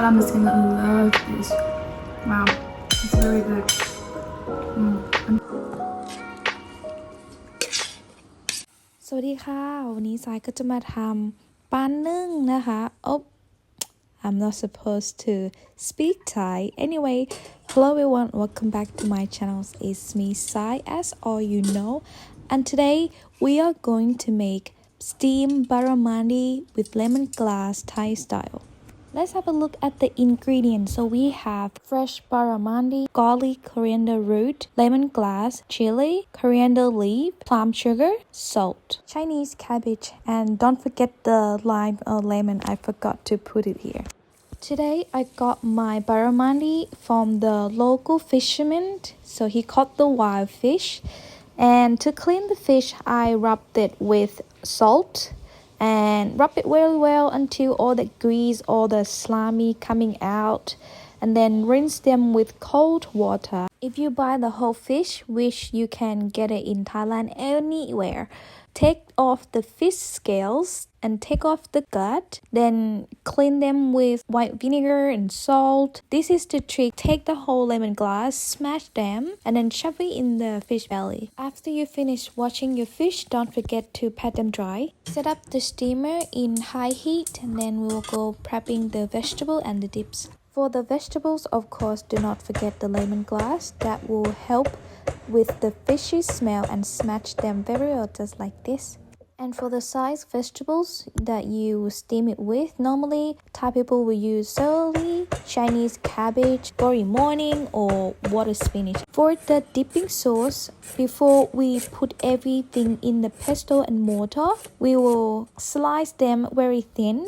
god, I'm just gonna love this. Wow, it's very good. Mm. สวัสดีค่ะวันนี้สายก็จะมาทำปลานึ่งนะคะ I'm not supposed to speak Thai anyway. Hello everyone, welcome back to my channel. It's me Sai, as all you know, and today we are going to make steamed barramundi with lemongrass Thai style. Let's have a look at the ingredients. So we have fresh barramundi, garlic, coriander root, lemongrass, chili, coriander leaf, plum sugar, salt, Chinese cabbage, and don't forget the lime or lemon. I forgot to put it here. Today I got my barramundi from the local fisherman. So he caught the wild fish. And to clean the fish, I rubbed it with salt and rub it very well until all the grease, all the slimy coming out, and then rinse them with cold water. If you buy the whole fish, which you can get it in Thailand anywhere, take off the fish scales and take off the gut, then clean them with white vinegar and salt. This is the trick. Take the whole lemongrass, smash them, and then shove it in the fish belly. After you finish washing your fish, don't forget to pat them dry. Set up the steamer in high heat, and then we'll go prepping the vegetable and the dips. For the vegetables, of course, do not forget the lemongrass. That will help with the fishy smell and smash them very well, just like this. And for the size vegetables that you steam it with, normally Thai people will use celery, Chinese cabbage, gory morning, or water spinach. For the dipping sauce, before we put everything in the pesto and mortar, we will slice them very thin.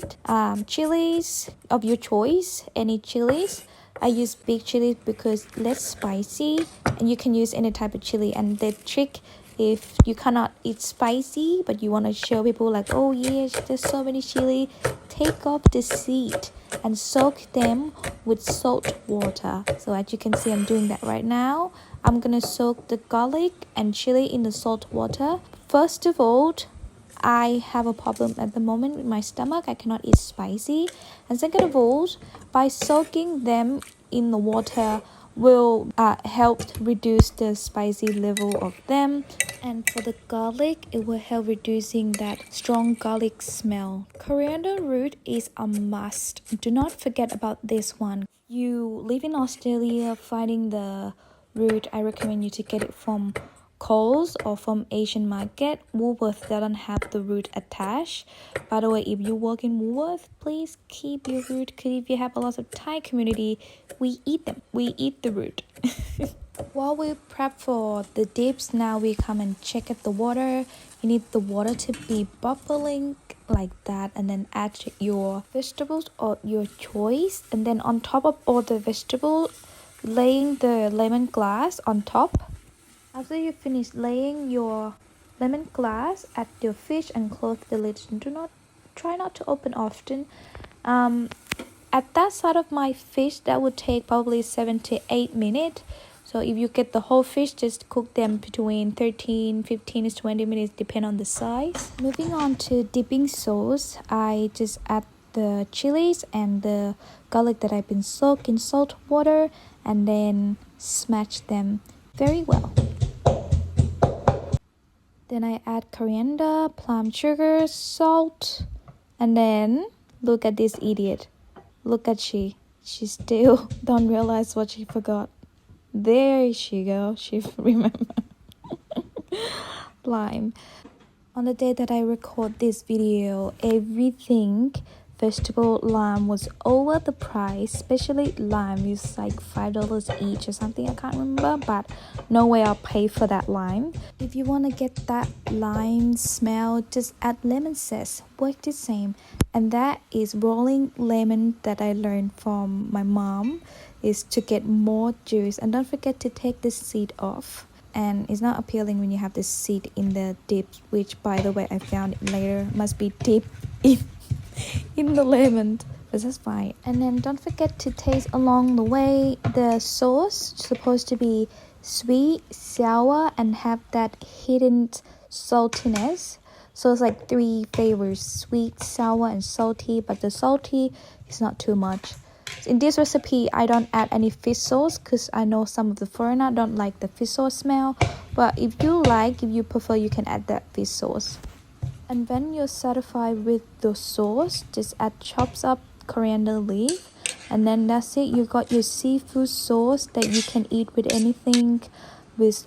Chilies of your choice, any chilies. I use big chili because less spicy, and you can use any type of chili. And the trick, if you cannot eat spicy but you want to show people like, oh yes, there's so many chili, take off the seed and soak them with salt water. So as you can see, I'm doing that right now. I'm gonna soak the garlic and chili in the salt water. First of all, I have a problem at the moment with my stomach. I cannot eat spicy. And second of all, by soaking them in the water will help reduce the spicy level of them. And for the garlic, it will help reducing that strong garlic smell. Coriander root is a must. Do not forget about this one. You live in Australia, finding the root, I recommend you to get it from Coles or from Asian market. Woolworth doesn't have the root attached. By the way, if you work in Woolworth, please keep your root, because if you have a lot of Thai community, we eat them. We eat the root. While we prep for the dips, now we come and check at the water. You need the water to be bubbling like that, and then add your vegetables or your choice. And then on top of all the vegetables, laying the lemongrass on top. After you finish laying your lemongrass, add your fish and close the lid. Try not to open often. At that side of my fish, that would take probably 7 to 8 minutes. So if you get the whole fish, just cook them between 15 to 20 minutes, depending on the size. Moving on to dipping sauce, I just add the chilies and the garlic that I've been soaked in salt water, and then smash them very well. Then I add coriander, plum sugar, salt, and then look at this idiot. Look at she still don't realize what she forgot. There she go, she remember. Lime. On the day that I record this video, everything vegetable lime was over the price, especially lime is like $5 each or something, I can't remember, but no way I'll pay for that lime. If you want to get that lime smell, just add lemon zest, work the same. And that is rolling lemon that I learned from my mom, is to get more juice. And don't forget to take the seed off. And it's not appealing when you have the seed in the dip, which by the way I found later must be dipped in the lemon, but that's fine. And then don't forget to taste along the way. The sauce supposed to be sweet, sour, and have that hidden saltiness. So it's like 3 flavors: sweet, sour, and salty, but the salty is not too much. In this recipe, I don't add any fish sauce because I know some of the foreigner don't like the fish sauce smell. But if you prefer, you can add that fish sauce. And when you're satisfied with the sauce, just add chopped up coriander leaf. And then that's it. You got your seafood sauce that you can eat with anything, with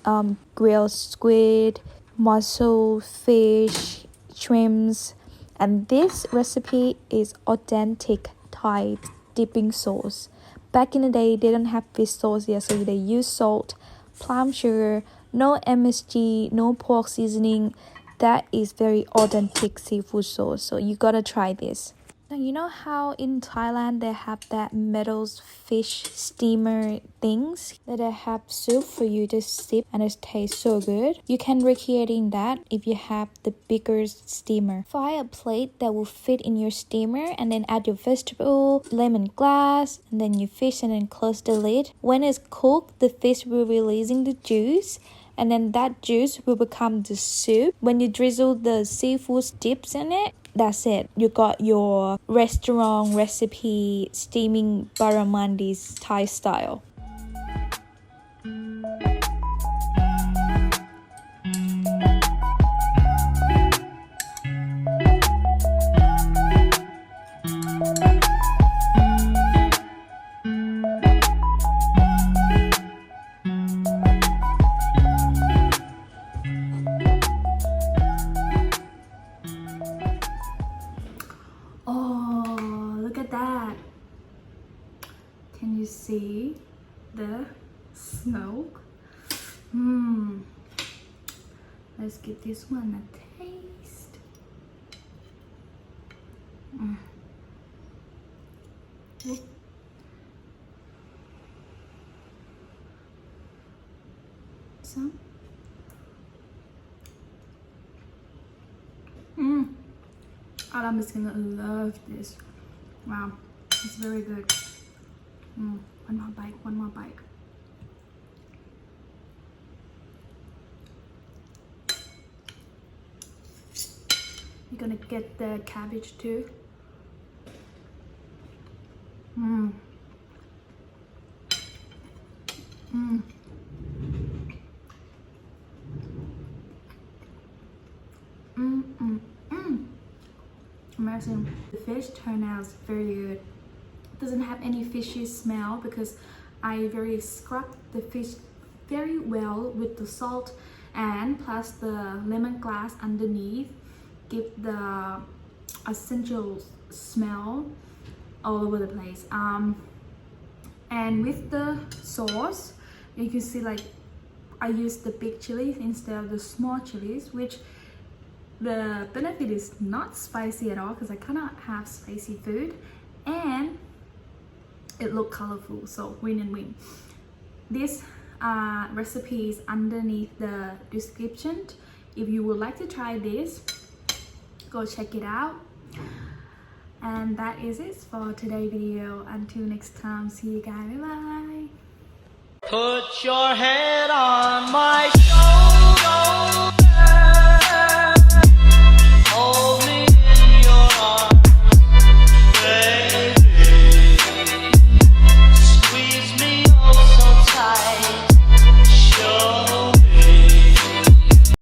grilled squid, mussel, fish, shrimps. And this recipe is authentic Thai dipping sauce. Back in the day, they don't have fish sauce yet, so they use salt, palm sugar, no MSG, no pork seasoning. That is very authentic seafood sauce, so you gotta try this. Now, you know how in Thailand they have that metal fish steamer things that they have soup for you to sip and it tastes so good? You can recreating that if you have the bigger steamer. Find a plate that will fit in your steamer and then add your vegetable, lemongrass, and then your fish and then close the lid. When it's cooked, the fish will releasing the juice. And then that juice will become the soup. When you drizzle the seafood dips in it, that's it. You got your restaurant recipe steaming barramundi Thai style. Oh, look at that. Can you see the smoke? Let's give this one a taste. Oop. Some. Adam is gonna love this. Wow, it's very good. One more bite. You're gonna get the cabbage too. Amazing. The fish turned out very good. It doesn't have any fishy smell because I very scrubbed the fish very well with the salt and plus the lemongrass underneath give the essential smell all over the place. And with the sauce, you can see like I used the big chilies instead of the small chilies, which the benefit is not spicy at all because I cannot have spicy food, and it looked colorful, so win and win. This recipe is underneath the description. If you would like to try this, go check it out. And that is it for today's video. Until next time, see you guys. Bye bye. Put your hand